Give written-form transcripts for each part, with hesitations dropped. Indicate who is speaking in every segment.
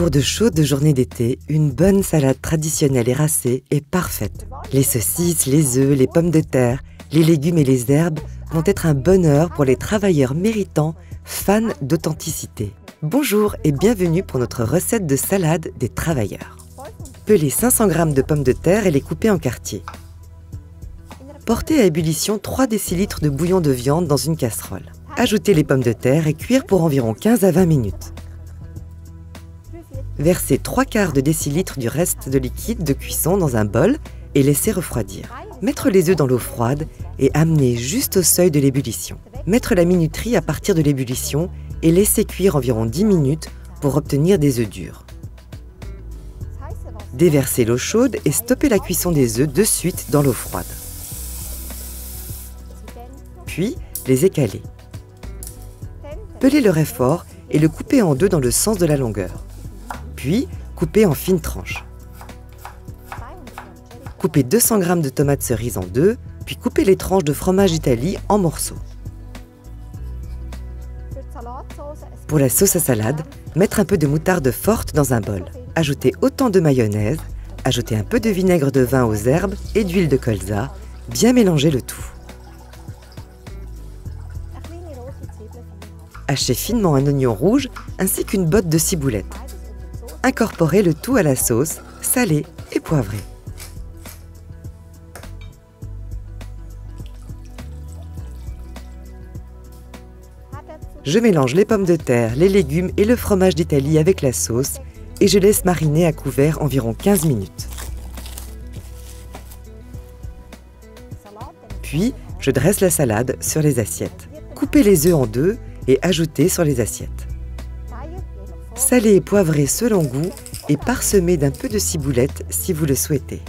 Speaker 1: Pour de chaudes journées d'été, une bonne salade traditionnelle et racée est parfaite. Les saucisses, les œufs, les pommes de terre, les légumes et les herbes vont être un bonheur pour les travailleurs méritants, fans d'authenticité. Bonjour et bienvenue pour notre recette de salade des travailleurs. Pelez 500 g de pommes de terre et les coupez en quartiers. Portez à ébullition 3 décilitres de bouillon de viande dans une casserole. Ajoutez les pommes de terre et cuire pour environ 15 à 20 minutes. Versez 3/4 de décilitre du reste de liquide de cuisson dans un bol et laissez refroidir. Mettre les œufs dans l'eau froide et amener juste au seuil de l'ébullition. Mettre la minuterie à partir de l'ébullition et laisser cuire environ 10 minutes pour obtenir des œufs durs. Déversez l'eau chaude et stoppez la cuisson des œufs de suite dans l'eau froide. Puis, les écaler. Pelez le raie fort et le coupez en deux dans le sens de la longueur. Puis, coupez en fines tranches. Coupez 200 g de tomates cerises en deux, puis coupez les tranches de fromage Italie en morceaux. Pour la sauce à salade, mettre un peu de moutarde forte dans un bol. Ajoutez autant de mayonnaise, ajoutez un peu de vinaigre de vin aux herbes et d'huile de colza, bien mélanger le tout. Hachez finement un oignon rouge ainsi qu'une botte de ciboulette. Incorporez le tout à la sauce, salée et poivrée. Je mélange les pommes de terre, les légumes et le fromage d'Italie avec la sauce et je laisse mariner à couvert environ 15 minutes. Puis, je dresse la salade sur les assiettes. Coupez les œufs en deux et ajoutez sur les assiettes. Salez et poivrez selon goût et parsemez d'un peu de ciboulette si vous le souhaitez.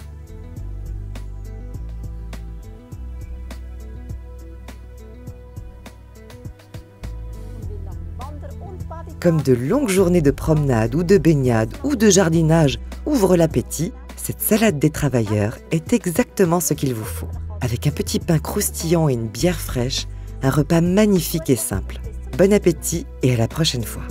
Speaker 1: Comme de longues journées de promenade ou de baignade ou de jardinage ouvrent l'appétit, cette salade des travailleurs est exactement ce qu'il vous faut. Avec un petit pain croustillant et une bière fraîche, un repas magnifique et simple. Bon appétit et à la prochaine fois.